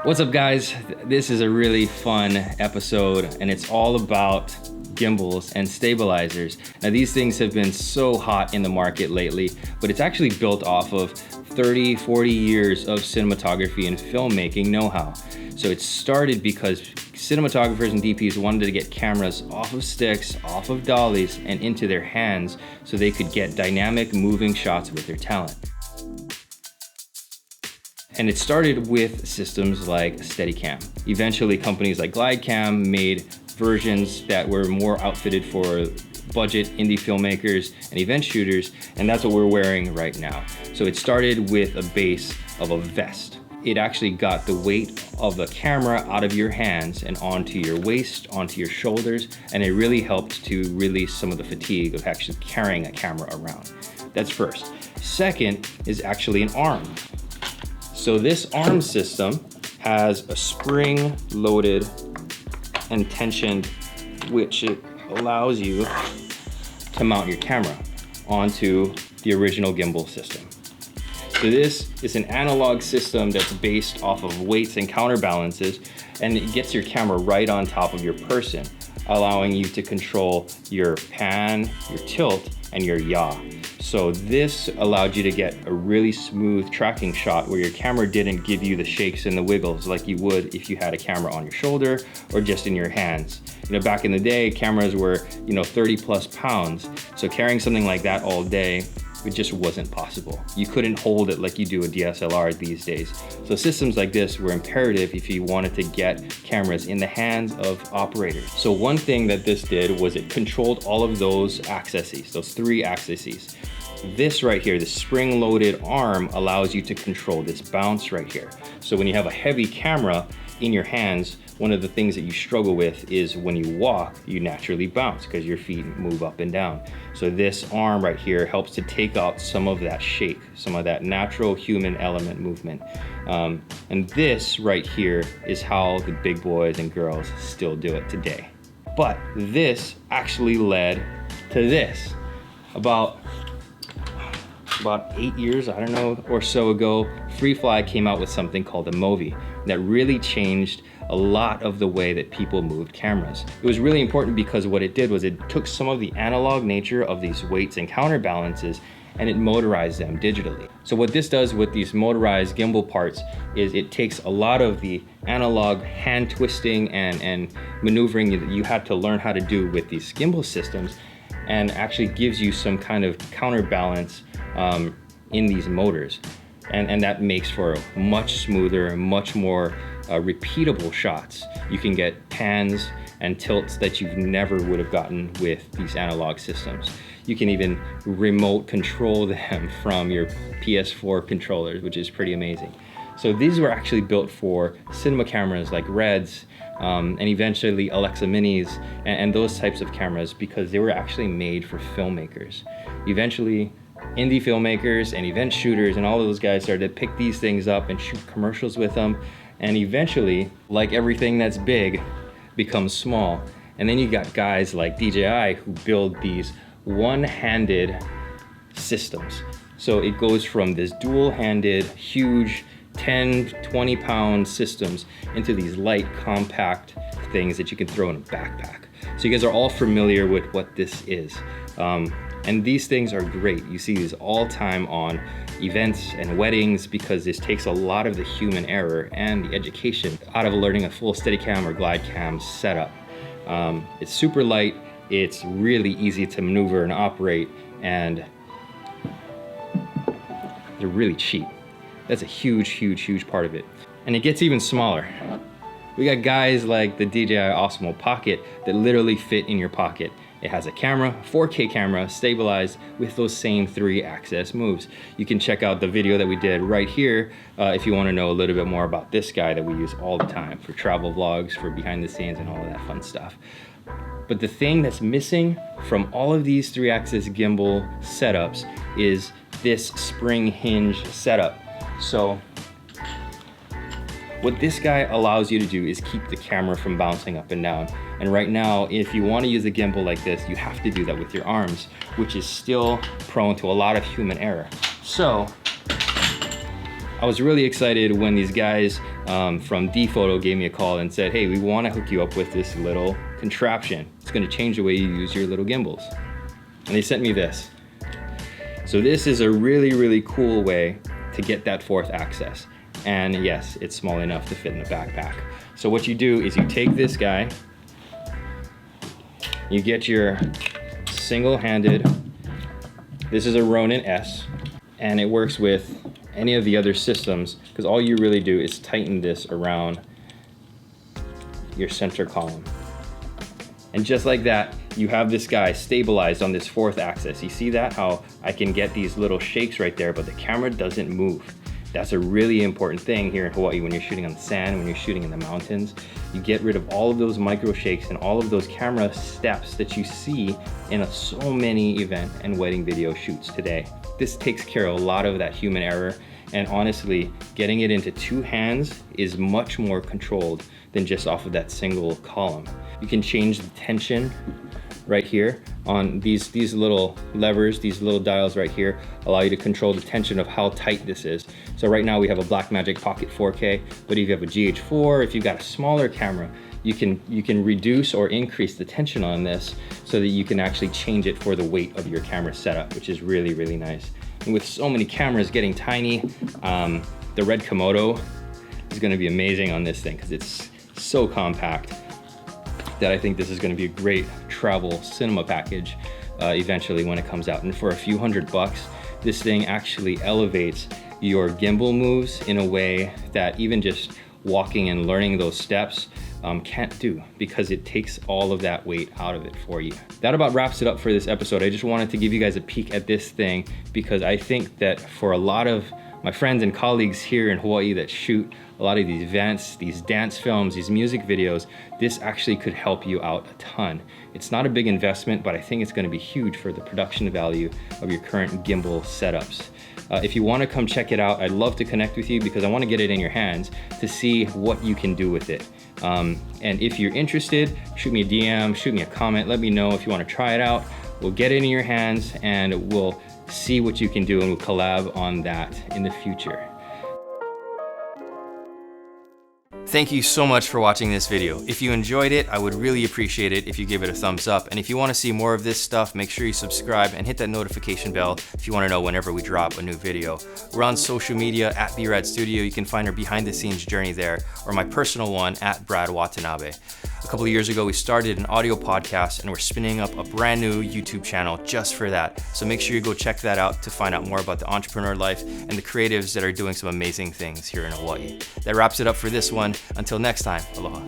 What's up, guys? This is a really fun episode, and it's all about gimbals and stabilizers. Now, these things have been so hot in the market lately, but it's actually built off of 30, 40 years of cinematography and filmmaking know-how. So it started because cinematographers and DPs wanted to get cameras off of sticks, off of dollies, and into their hands so they could get dynamic, moving shots with their talent. And it started with systems like Steadicam. Eventually, companies like GlideCam made versions that were more outfitted for budget indie filmmakers and event shooters, and that's what we're wearing right now. So it started with a base of a vest. It actually got the weight of the camera out of your hands and onto your waist, onto your shoulders, and it really helped to release some of the fatigue of actually carrying a camera around. That's first. Second is actually an arm. So this arm system has a spring-loaded and tensioned, which it allows you to mount your camera onto the original gimbal system. So this is an analog system that's based off of weights and counterbalances, and it gets your camera right on top of your person, allowing you to control your pan, your tilt, and your yaw. So this allowed you to get a really smooth tracking shot where your camera didn't give you the shakes and the wiggles like you would if you had a camera on your shoulder or just in your hands. You know, back in the day, cameras were, 30 plus pounds. So carrying something like that all day, it just wasn't possible. You couldn't hold it like you do a DSLR these days. So systems like this were imperative if you wanted to get cameras in the hands of operators. So one thing that this did was it controlled all of those accesses, those three accesses. This right here, the spring-loaded arm, allows you to control this bounce right here. So when you have a heavy camera in your hands, one of the things that you struggle with is when you walk, you naturally bounce because your feet move up and down. So this arm right here helps to take out some of that shake, some of that natural human element movement. And this right here is how the big boys and girls still do it today. But this actually led to this. About 8 years, I don't know, or so ago, Freefly came out with something called the Movi that really changed a lot of the way that people moved cameras. It was really important because what it did was it took some of the analog nature of these weights and counterbalances and it motorized them digitally. So what this does with these motorized gimbal parts is it takes a lot of the analog hand twisting and maneuvering that you had to learn how to do with these gimbal systems and actually gives you some kind of counterbalance in these motors. And that makes for much smoother, much more repeatable shots. You can get pans and tilts that you never would have gotten with these analog systems. You can even remote control them from your PS4 controllers, which is pretty amazing. So these were actually built for cinema cameras like Reds, and eventually Alexa Minis and those types of cameras because they were actually made for filmmakers. Eventually, indie filmmakers and event shooters and all of those guys started to pick these things up and shoot commercials with them. And eventually, like everything that's big, becomes small. And then you got guys like DJI who build these one-handed systems. So it goes from this dual-handed, huge 10, 20-pound systems into these light, compact things that you can throw in a backpack. So you guys are all familiar with what this is. And these things are great. You see these all time on events and weddings because this takes a lot of the human error and the education out of learning a full Steadicam or GlideCam setup. It's super light, it's really easy to maneuver and operate, and they're really cheap. That's a huge, huge, huge part of it. And it gets even smaller. We got guys like the DJI Osmo Pocket that literally fit in your pocket. It has a camera, 4K camera, stabilized with those same 3-axis moves. You can check out the video that we did right here if you want to know a little bit more about this guy that we use all the time for travel vlogs, for behind the scenes and all of that fun stuff. But the thing that's missing from all of these 3-axis gimbal setups is this spring hinge setup. So what this guy allows you to do is keep the camera from bouncing up and down. And right now, if you want to use a gimbal like this, you have to do that with your arms, which is still prone to a lot of human error. So I was really excited when these guys from D-Photo gave me a call and said, hey, we want to hook you up with this little contraption. It's going to change the way you use your little gimbals. And they sent me this. So this is a really, really cool way to get that fourth axis. And yes, it's small enough to fit in a backpack. So what you do is you take this guy, you get your single-handed, this is a Ronin S, and it works with any of the other systems, because all you really do is tighten this around your center column. And just like that, you have this guy stabilized on this fourth axis. You see that? How I can get these little shakes right there, but the camera doesn't move. That's a really important thing here in Hawaii when you're shooting on the sand, when you're shooting in the mountains. You get rid of all of those micro shakes and all of those camera steps that you see in so many event and wedding video shoots today. This takes care of a lot of that human error, and honestly, getting it into two hands is much more controlled than just off of that single column. You can change the tension right here on these little levers, these little dials right here allow you to control the tension of how tight this is. So right now we have a Blackmagic Pocket 4K, but if you have a GH4, if you've got a smaller camera, you can reduce or increase the tension on this so that you can actually change it for the weight of your camera setup, which is really, really nice. And with so many cameras getting tiny, the Red Komodo is gonna be amazing on this thing because it's so compact that I think this is gonna be a great travel cinema package eventually when it comes out. And for a few $100, this thing actually elevates your gimbal moves in a way that even just walking and learning those steps can't do, because it takes all of that weight out of it for you. That about wraps it up for this episode. I just wanted to give you guys a peek at this thing because I think that for a lot of my friends and colleagues here in Hawaii that shoot a lot of these events, these dance films, these music videos, this actually could help you out a ton. It's not a big investment, but I think it's gonna be huge for the production value of your current gimbal setups. If you wanna come check it out, I'd love to connect with you because I wanna get it in your hands to see what you can do with it. And if you're interested, shoot me a DM, shoot me a comment, let me know if you wanna try it out. We'll get it in your hands and we'll see what you can do, and we'll collab on that in the future. Thank you so much for watching this video. If you enjoyed it, I would really appreciate it if you give it a thumbs up. And if you want to see more of this stuff, make sure you subscribe and hit that notification bell if you want to know whenever we drop a new video. We're on social media at BRadStudio. You can find our behind the scenes journey there, or my personal one at Brad Watanabe. A couple of years ago, we started an audio podcast and we're spinning up a brand new YouTube channel just for that. So make sure you go check that out to find out more about the entrepreneur life and the creatives that are doing some amazing things here in Hawaii. That wraps it up for this one. Until next time, aloha.